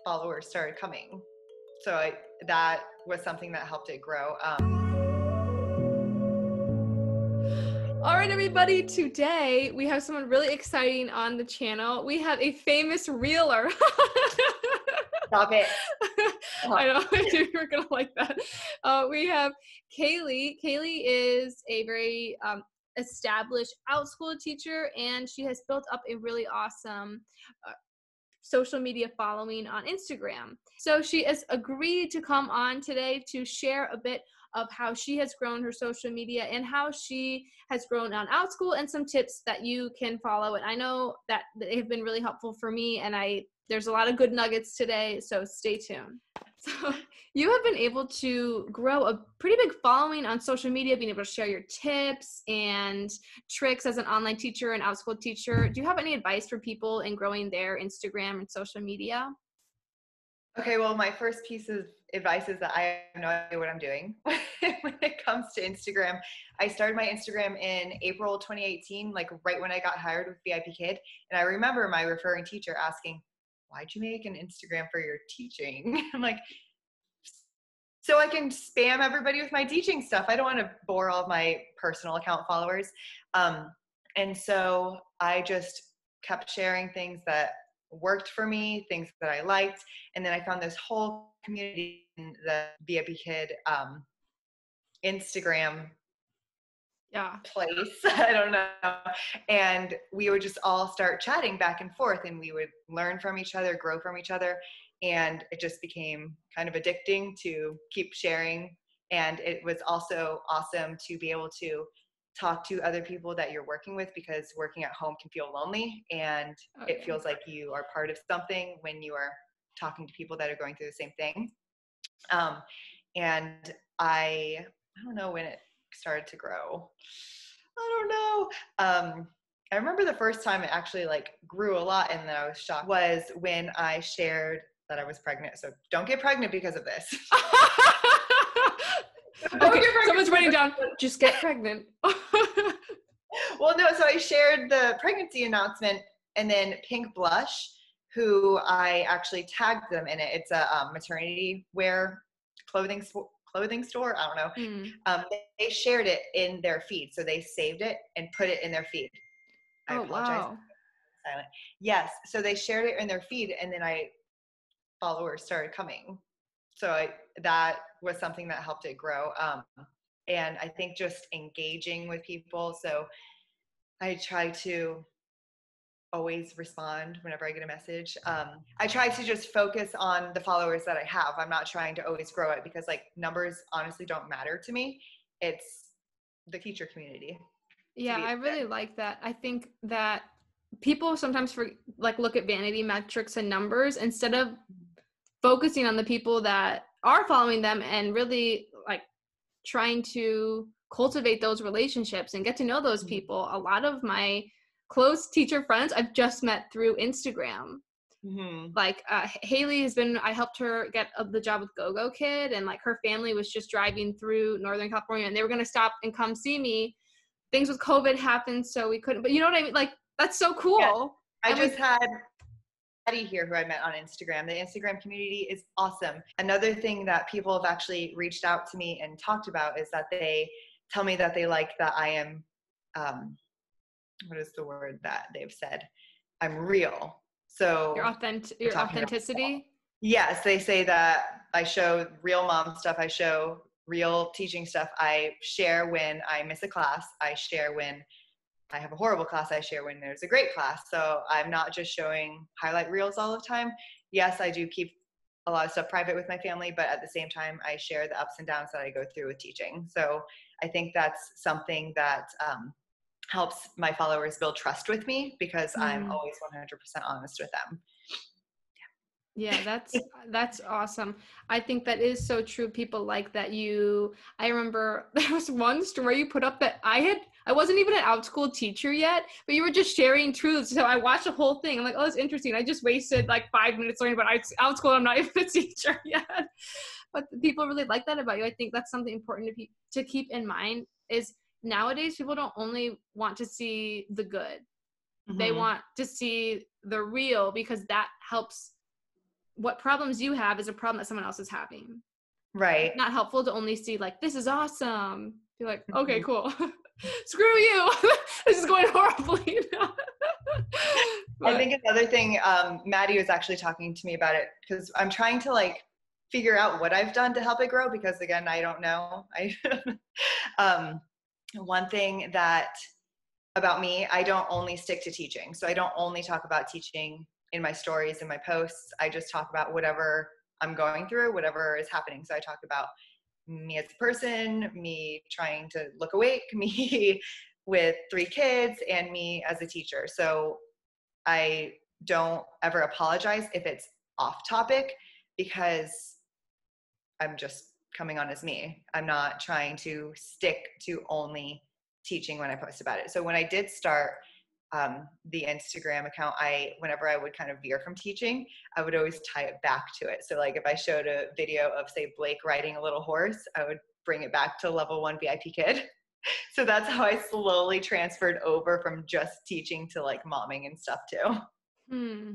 followers started coming. So that was something that helped it grow. All right, everybody, today we have someone really exciting on the channel. We have a famous reeler. Stop it. I know, I knew you were going to like that. We have Kaley. Kaley is a very established Outschool teacher, and she has built up a really awesome social media following on Instagram. So she has agreed to come on today to share a bit of how she has grown her social media and how she has grown on Outschool, and some tips that you can follow. And I know that they have been really helpful for me, and there's a lot of good nuggets today, so stay tuned. So you have been able to grow a pretty big following on social media, being able to share your tips and tricks as an online teacher and Outschool teacher. Do you have any advice for people in growing their Instagram and social media? Okay, well, my first piece of advice is that I have no idea what I'm doing when it comes to Instagram. I started my Instagram in April 2018, like right when I got hired with WEBCAM. And I remember my referring teacher asking, "Why'd you make an Instagram for your teaching?" I'm like, "So I can spam everybody with my teaching stuff. I don't want to bore all of my personal account followers." And so I just kept sharing things that worked for me, things that I liked. And then I found this whole community in the WEBCAM Instagram place. I don't know. And we would just all start chatting back and forth, and we would learn from each other, grow from each other. And it just became kind of addicting to keep sharing. And it was also awesome to be able to talk to other people that you're working with, because working at home can feel lonely, and it feels like you are part of something when you are talking to people that are going through the same thing. And I don't know when it started to grow. I don't know. I remember the first time it actually grew a lot and that I was shocked was when I shared that I was pregnant. So don't get pregnant because of this. Okay, someone's writing down, just get pregnant. Well, no, so I shared the pregnancy announcement, and then Pink Blush, who I actually tagged them in it. It's a maternity wear clothing store. I don't know. They shared it in their feed. So they saved it and put it in their feed. I apologize. Wow. Silent. Yes. So they shared it in their feed, and then followers started coming. So that was something that helped it grow. And I think just engaging with people. So I try to always respond whenever I get a message. I try to just focus on the followers that I have. I'm not trying to always grow it, because numbers honestly don't matter to me. It's the teacher community. Yeah, I really like that. I think that people sometimes look at vanity metrics and numbers instead of focusing on the people that are following them and really trying to cultivate those relationships and get to know those people. A lot of my close teacher friends I've just met through Instagram. Haley I helped her get the job with GOGOKID, and her family was just driving through Northern California, and they were going to stop and come see me. Things with COVID happened, so we couldn't, but you know what I mean? That's so cool. Yeah. I just had Danie here, who I met on Instagram. The Instagram community is awesome. Another thing that people have actually reached out to me and talked about is that they tell me that they like that I am, what is the word that they've said? I'm real. So your authenticity. Yes, they say that I show real mom stuff. I show real teaching stuff. I share when I miss a class. I share when I have a horrible class. I share when there's a great class. So I'm not just showing highlight reels all the time. Yes, I do keep a lot of stuff private with my family, but at the same time, I share the ups and downs that I go through with teaching. So I think that's something that helps my followers build trust with me, because I'm always 100% honest with them. Yeah, that's awesome. I think that is so true. People like that. I remember there was one story you put up that I wasn't even an Outschool teacher yet, but you were just sharing truths. So I watched the whole thing. I'm like, oh, that's interesting. I just wasted 5 minutes learning about Outschool. I'm not even a teacher yet. But people really like that about you. I think that's something important to keep in mind, is nowadays people don't only want to see the good. They want to see the real, because that helps what problems you have is a problem that someone else is having. Right. It's not helpful to only see like, this is awesome. You're like, okay, cool. Screw you. This is going horribly. I think another thing, Maddie was actually talking to me about it, because I'm trying to like figure out what I've done to help it grow, because again, I don't know. One thing that about me, I don't only stick to teaching. So I don't only talk about teaching in my stories and my posts. I just talk about whatever I'm going through, whatever is happening. So I talk about me as a person, me trying to look awake, me with 3 kids, and me as a teacher. So I don't ever apologize if it's off topic, because I'm just coming on as me. I'm not trying to stick to only teaching when I post about it. So when I did start the Instagram account, whenever I would kind of veer from teaching, I would always tie it back to it. So like if I showed a video of, say, Blake riding a little horse, I would bring it back to level 1 VIP kid. So that's how I slowly transferred over from just teaching to like momming and stuff too.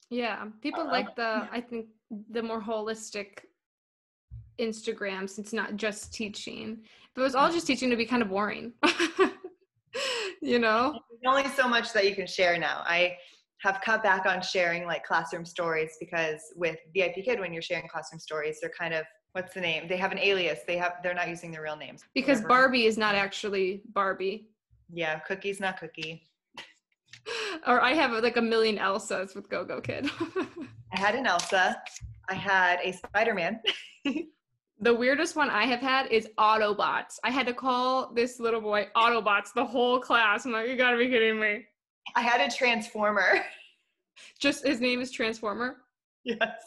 Yeah, people like I think the more holistic Instagram, since it's not just teaching. If it was all just teaching, it'd be kind of boring. You know? There's only so much that you can share now. I have cut back on sharing like classroom stories, because with VIP Kid, when you're sharing classroom stories, they're kind of, what's the name? They have an alias. They're not using their real names. Because whatever. Barbie is not actually Barbie. Yeah, Cookie's not Cookie. Or I have like a million Elsas with GOGOKID. I had an Elsa. I had a Spider-Man. The weirdest one I have had is Autobots. I had to call this little boy Autobots the whole class. I'm like, you gotta be kidding me. I had a Transformer. Just his name is Transformer? Yes.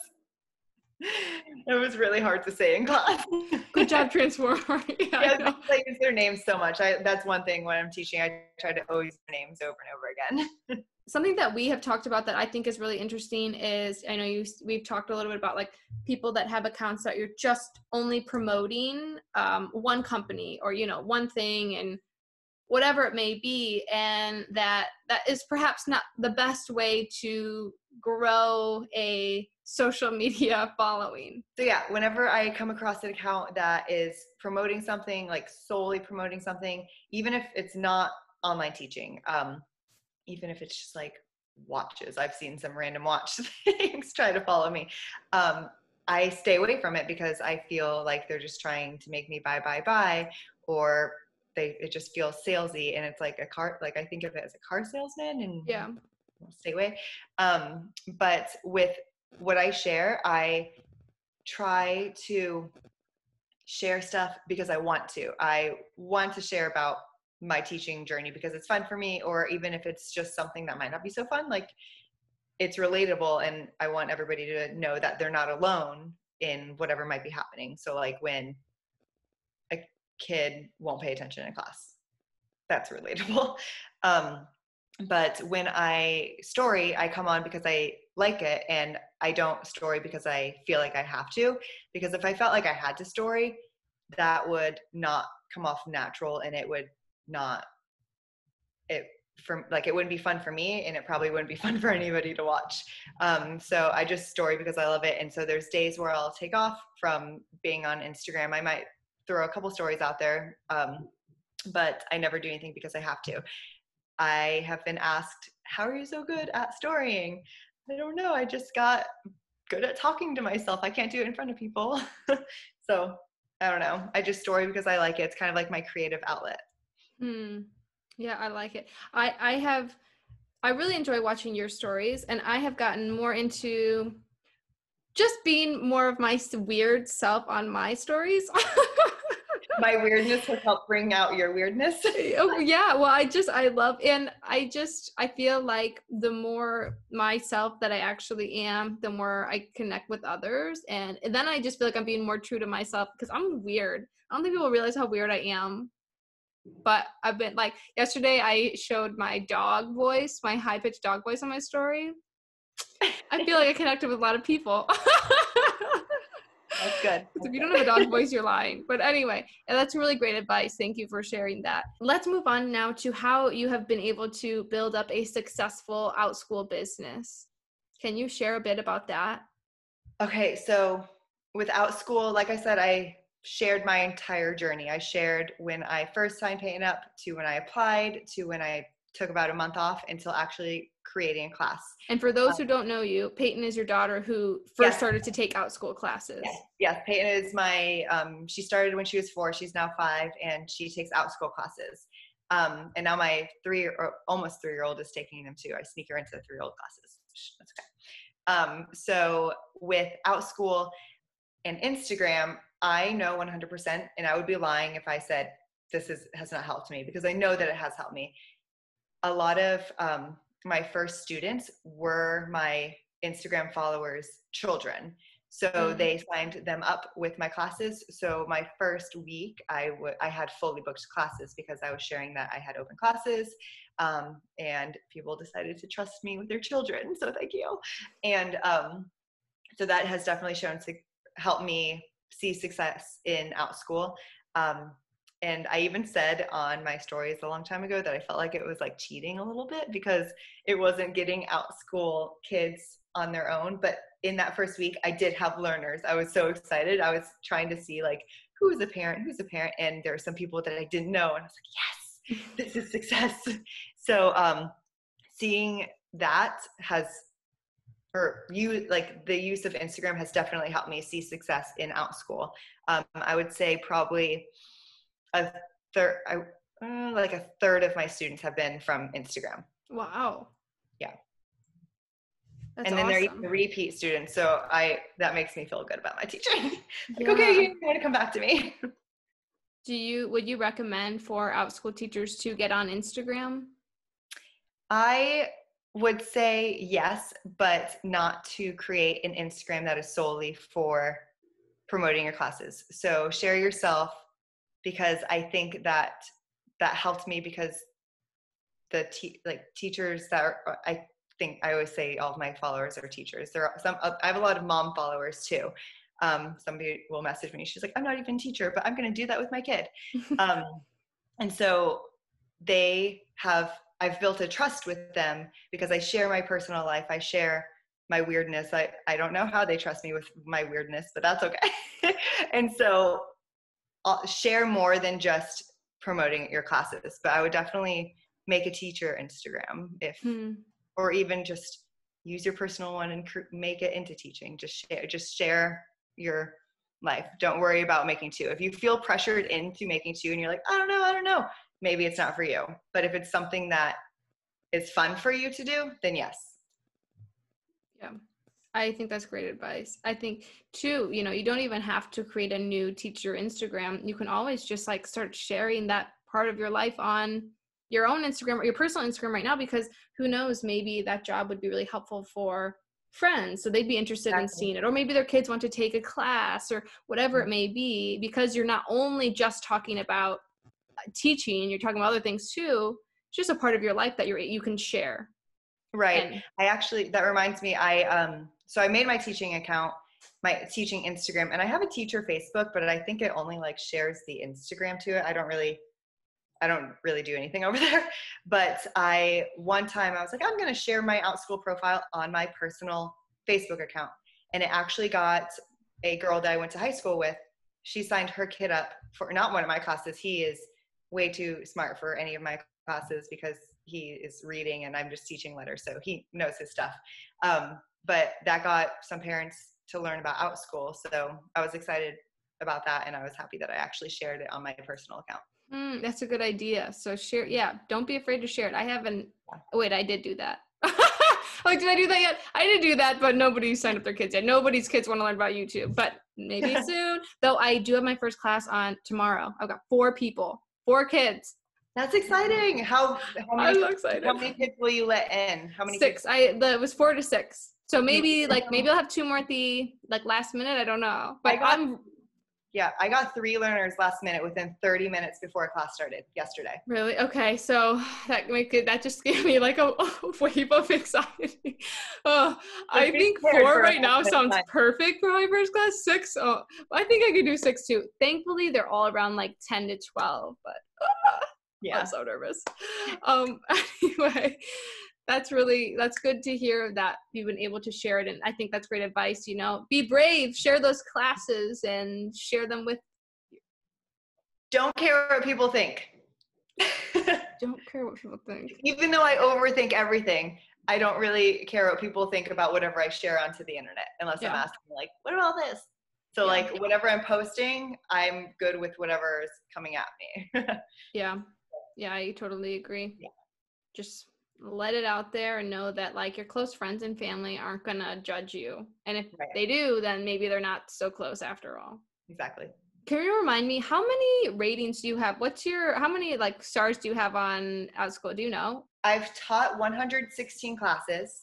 It was really hard to say in class. Good job, Transformer. Yeah, I use their names so much. That's one thing when I'm teaching. I try to always use their names over and over again. Something that we have talked about that I think is really interesting is, I know we've talked a little bit about like people that have accounts that you're just only promoting one company or, you know, one thing and whatever it may be. And that is perhaps not the best way to grow a social media following. So yeah, whenever I come across an account that is promoting something, like solely promoting something, even if it's not online teaching, even if it's just like watches, I've seen some random watch things try to follow me. I stay away from it, because I feel like they're just trying to make me buy, or it just feels salesy, and it's like a car, like I think of it as a car salesman, and yeah, stay away. But with what I share, I try to share stuff because I want to. I want to share about my teaching journey because it's fun for me, or even if it's just something that might not be so fun, like it's relatable, and I want everybody to know that they're not alone in whatever might be happening. So like when a kid won't pay attention in class, that's relatable. But when I story, I come on because I like it, and I don't story because I feel like I have to, because if I felt like I had to story, that would not come off natural, and it would not, it wouldn't be fun for me, and it probably wouldn't be fun for anybody to watch. So I just story because I love it. And so there's days where I'll take off from being on Instagram. I might throw a couple stories out there, but I never do anything because I have to. I have been asked, how are you so good at storying? I don't know. I just got good at talking to myself. I can't do it in front of people. So I don't know. I just story because I like it. It's kind of like my creative outlet. Yeah, I like it. I really enjoy watching your stories, and I have gotten more into just being more of my weird self on my stories. My weirdness has helped bring out your weirdness. Oh yeah, well I love, and I feel like the more myself that I actually am, the more I connect with others, and then I just feel like I'm being more true to myself, because I'm weird. I don't think people realize how weird I am, but I've been like, yesterday I showed my dog voice, my high-pitched dog voice on my story. I feel like I connected with a lot of people. That's good. If you don't have a dog voice, you're lying. But anyway, that's really great advice. Thank you for sharing that. Let's move on now to how you have been able to build up a successful Outschool business. Can you share a bit about that? Okay, so with Outschool, like I said, I shared my entire journey. I shared when I first signed Peyton up, to when I applied, to when I took about a month off, until actually creating a class. And for those who don't know you, Peyton is your daughter who first Yes. started to take Outschool classes. Yes, Peyton is my, she started when she was 4, she's now 5, and she takes Outschool classes. And now my almost 3-year-old is taking them too. I sneak her into 3-year-old classes. That's okay. So with Outschool and Instagram, I know 100%, and I would be lying if I said has not helped me, because I know that it has helped me. A lot of my first students were my Instagram followers' children. So they signed them up with my classes. So my first week, I had fully booked classes because I was sharing that I had open classes, and people decided to trust me with their children. So thank you. And so that has definitely shown to help me see success in Outschool. And I even said on my stories a long time ago that I felt like it was like cheating a little bit because it wasn't getting Outschool kids on their own. But in that first week, I did have learners. I was so excited. I was trying to see like, who's a parent? And there were some people that I didn't know. And I was like, yes, this is success. So seeing that the use of Instagram has definitely helped me see success in Outschool. I would say probably a third of my students have been from Instagram. Wow. Yeah. That's and then awesome. They're repeat students. So that makes me feel good about my teaching. Like, okay, you want to come back to me. Would you recommend for Outschool teachers to get on Instagram? I would say yes, but not to create an Instagram that is solely for promoting your classes. So share yourself, because I think that helped me, because the teachers that I think I always say all of my followers are teachers. I have a lot of mom followers too. Somebody will message me. She's like, I'm not even a teacher, but I'm going to do that with my kid. And so I've built a trust with them because I share my personal life. I share my weirdness. I don't know how they trust me with my weirdness, but that's okay. And so I'll share more than just promoting your classes, but I would definitely make a teacher Instagram or even just use your personal one and make it into teaching. Just share your life. Don't worry about making 2. If you feel pressured into making 2 and you're like, I don't know, maybe it's not for you. But if it's something that is fun for you to do, then yes. Yeah. I think that's great advice. I think too, you don't even have to create a new teacher Instagram. You can always just like start sharing that part of your life on your own Instagram or your personal Instagram right now, because who knows, maybe that job would be really helpful for friends. So they'd be interested in seeing it, or maybe their kids want to take a class or whatever it may be, because you're not only just talking about teaching, you're talking about other things too. It's just a part of your life that you can share. Right. That reminds me, so I made my teaching account, my teaching Instagram, and I have a teacher Facebook, but I think it only like shares the Instagram to it. I don't really do anything over there. But one time I was like, I'm going to share my Outschool profile on my personal Facebook account. And it actually got a girl that I went to high school with. She signed her kid up for not one of my classes. He is way too smart for any of my classes because he is reading and I'm just teaching letters. So he knows his stuff. But that got some parents to learn about Outschool. So I was excited about that. And I was happy that I actually shared it on my personal account. That's a good idea. So share. Yeah. Don't be afraid to share it. I did do that. Like, did I do that yet? I didn't do that, but nobody signed up their kids yet. Nobody's kids want to learn about YouTube, but maybe soon. Though I do have my first class on tomorrow. I've got 4 people, 4 kids. That's exciting. How many, I'm so excited. How many kids will you let in? How many? 6. It was 4 to 6. So maybe I'll have 2 more at the last minute. I don't know. But I got 3 learners last minute within 30 minutes before class started yesterday. Really? Okay. So that just gave me like a wave of anxiety. I think 4 right now sounds perfect for my first class. 6. Oh, I think I could do 6 too. Thankfully, they're all around like 10 to 12, but yeah, I'm so nervous. Anyway, That's good to hear that you've been able to share it. And I think that's great advice, you know, be brave, share those classes and share them with. Don't care what people think. Don't care what people think. Even though I overthink everything, I don't really care what people think about whatever I share onto the internet, unless I'm asking like, what about this? So like whatever I'm posting, I'm good with whatever is coming at me. Yeah, I totally agree. Yeah. Just let it out there and know that like your close friends and family aren't gonna judge you. And if they do, then maybe they're not so close after all. Exactly. Can you remind me, how many ratings do you have? How many like stars do you have on Outschool? Do you know? I've taught 116 classes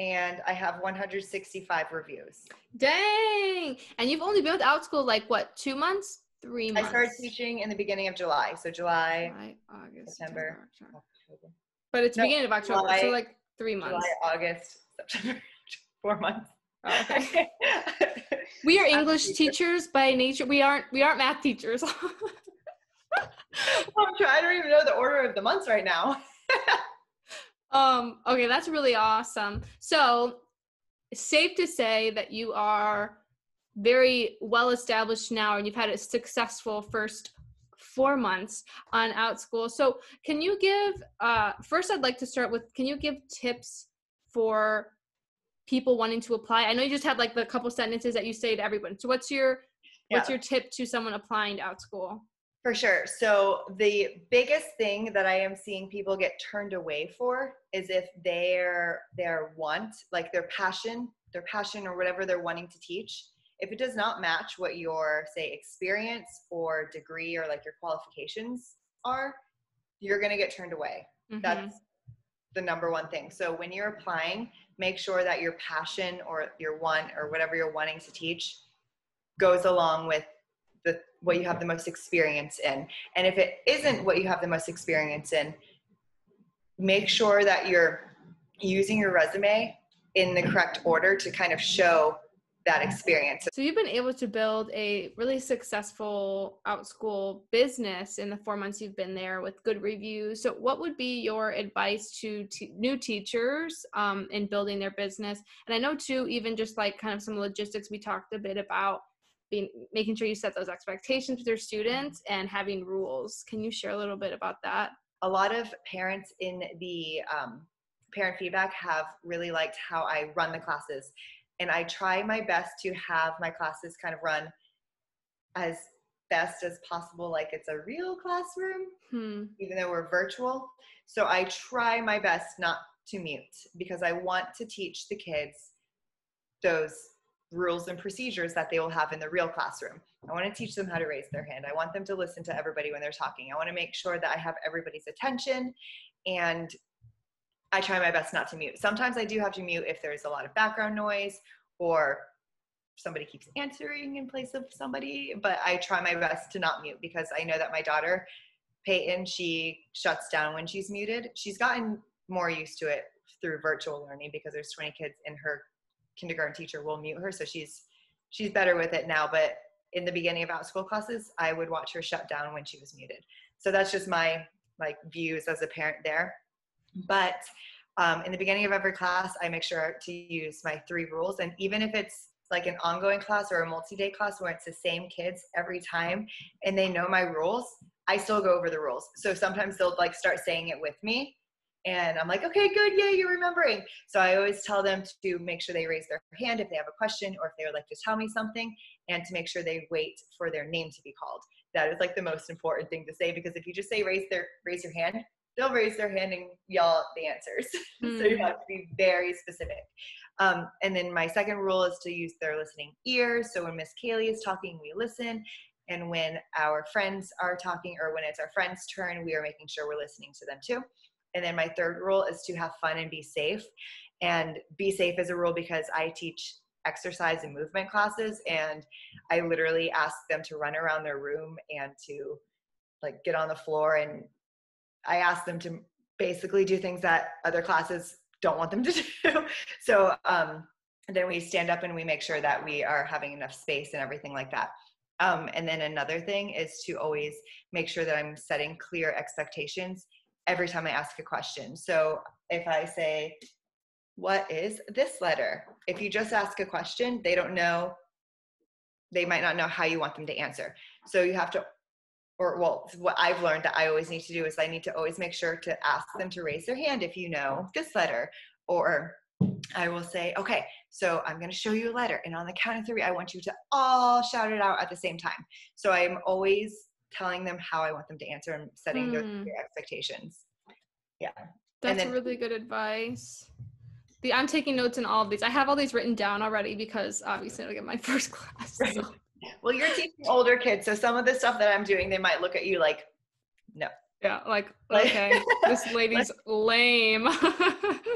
and I have 165 reviews. Dang! And you've only been with Outschool like what, 2 months? 3 months? I started teaching in the beginning of July. So July, August, September, October. But it's beginning of October, so like 3 months. July, August, September, 4 months. Oh, okay. We are English teachers by nature. We aren't math teachers. I'm trying. I don't even know the order of the months right now. Okay, that's really awesome. So, safe to say that you are very well established now, and you've had a successful first 4 months on Outschool. So, can you give? First, I'd like to start with. Can you give tips for people wanting to apply? I know you just had like the couple sentences that you say to everyone. So what's your tip to someone applying to Outschool? For sure. So the biggest thing that I am seeing people get turned away for is if their want, like their passion or whatever they're wanting to teach, if it does not match what your, say, experience or degree or like your qualifications are, you're going to get turned away. Mm-hmm. That's the number one thing. So when you're applying, make sure that your passion or your want or whatever you're wanting to teach goes along with what you have the most experience in. And if it isn't what you have the most experience in, make sure that you're using your resume in the correct order to kind of show that experience. So you've been able to build a really successful Outschool business in the 4 months you've been there with good reviews. So what would be your advice to new teachers in building their business? And I know too, even just like kind of some logistics, we talked a bit about making sure you set those expectations with your students and having rules. Can you share a little bit about that? A lot of parents in the parent feedback have really liked how I run the classes. And I try my best to have my classes kind of run as best as possible, like it's a real classroom, even though we're virtual. So I try my best not to mute because I want to teach the kids those rules and procedures that they will have in the real classroom. I want to teach them how to raise their hand. I want them to listen to everybody when they're talking. I want to make sure that I have everybody's attention, and I try my best not to mute. Sometimes I do have to mute if there's a lot of background noise or somebody keeps answering in place of somebody, but I try my best to not mute because I know that my daughter, Peyton, she shuts down when she's muted. She's gotten more used to it through virtual learning because there's 20 kids and her kindergarten teacher will mute her. So she's better with it now. But in the beginning of Outschool classes, I would watch her shut down when she was muted. So that's just my views as a parent there. But in the beginning of every class, I make sure to use my 3 rules. And even if it's like an ongoing class or a multi-day class where it's the same kids every time and they know my rules, I still go over the rules. So sometimes they'll start saying it with me and I'm like, okay, good. Yay, you're remembering. So I always tell them to make sure they raise their hand if they have a question or if they would like to tell me something, and to make sure they wait for their name to be called. That is the most important thing to say, because if you just say raise your hand, they'll raise their hand and yell the answers. So you have to be very specific. And then my second rule is to use their listening ears. So when Miss Kaley is talking, we listen. And when our friends are talking, or when it's our friend's turn, we are making sure we're listening to them too. And then my third rule is to have fun and be safe. And be safe is a rule because I teach exercise and movement classes, and I literally ask them to run around their room and to get on the floor, and I ask them to basically do things that other classes don't want them to do. So then we stand up and we make sure that we are having enough space and everything like that. And then another thing is to always make sure that I'm setting clear expectations every time I ask a question. So if I say, what is this letter? If you just ask a question, they might not know how you want them to answer. So you have to, what I've learned that I always need to do is I need to always make sure to ask them to raise their hand if you know this letter. Or I will say, okay, so I'm going to show you a letter, and on the count of 3, I want you to all shout it out at the same time. So I'm always telling them how I want them to answer and setting their expectations. Yeah. That's really good advice. I'm taking notes in all of these. I have all these written down already because obviously I'll get my first class. Right. So. Well, you're teaching older kids, so some of the stuff that I'm doing, they might look at you like, no. Yeah, like, okay, this lady's lame.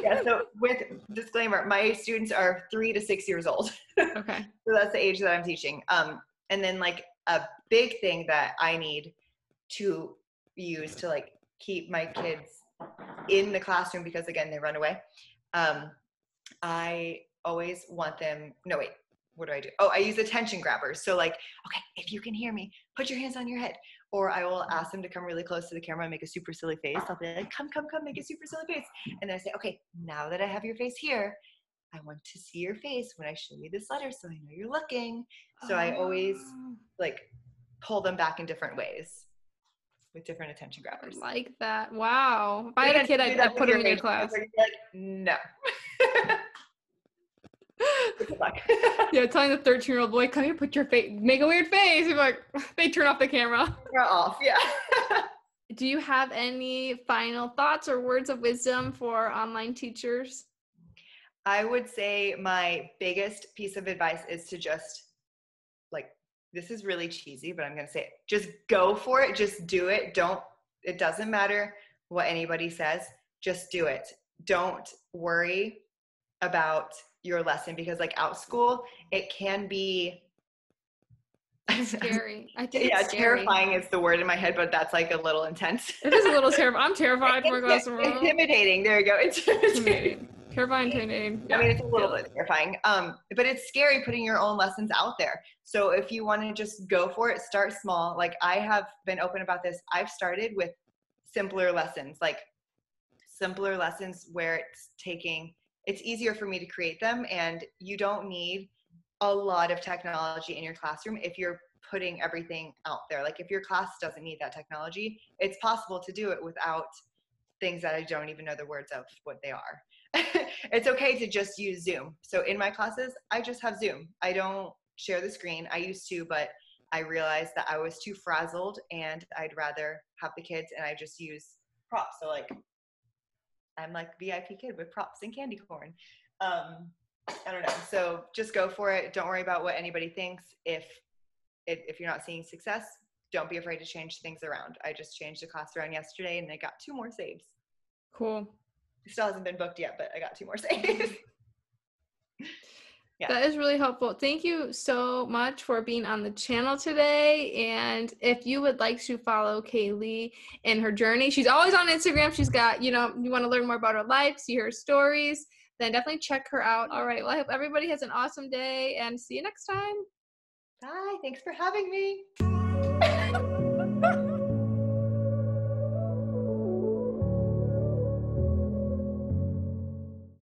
Yeah, so with disclaimer, my students are 3 to 6 years old. Okay. So that's the age that I'm teaching. And then like a big thing that I need to use to like keep my kids in the classroom, because again, they run away. I always want them, what do? Oh, I use attention grabbers. So like, okay, if you can hear me, put your hands on your head. Or I will ask them to come really close to the camera and make a super silly face. I'll be like, come, make a super silly face. And then I say, okay, now that I have your face here, I want to see your face when I show you this letter so I know you're looking. So I always like pull them back in different ways with different attention grabbers. I like that. Wow. If I had a kid, I'd put him in your class. Like, no. Good luck. Yeah, telling the 13-year-old boy, come here, put your face, make a weird face. You're like, they turn off the camera. We're off, yeah. Do you have any final thoughts or words of wisdom for online teachers? I would say my biggest piece of advice is to just, like, this is really cheesy, but I'm going to say it. Just go for it. Just do it. It doesn't matter what anybody says. Just do it. Don't worry about your lesson, because like Outschool, it can be scary. I think it's scary. Terrifying is the word in my head, but that's like a little intense. It is a little terrifying. I'm terrified for my classroom. Intimidating. There you go. Intimidating. Terrifying, intimidating. Yeah. I mean, it's a little bit terrifying. But it's scary putting your own lessons out there. So if you want to just go for it, start small. Like I have been open about this. I've started with simpler lessons where it's easier for me to create them, and you don't need a lot of technology in your classroom if you're putting everything out there. Like if your class doesn't need that technology, it's possible to do it without things that I don't even know the words of what they are. It's okay to just use Zoom. So in my classes, I just have Zoom. I don't share the screen. I used to, but I realized that I was too frazzled and I'd rather have the kids, and I just use props. So like, I'm like VIP kid with props and candy corn. I don't know. So just go for it. Don't worry about what anybody thinks. If you're not seeing success, don't be afraid to change things around. I just changed the class around yesterday and I got 2 more saves. Cool. It still hasn't been booked yet, but I got 2 more saves. Yeah. That is really helpful. Thank you so much for being on the channel today. And if you would like to follow Kaley and her journey, she's always on Instagram. She's got, you want to learn more about her life, see her stories, then definitely check her out. All right. Well, I hope everybody has an awesome day and see you next time. Bye. Thanks for having me.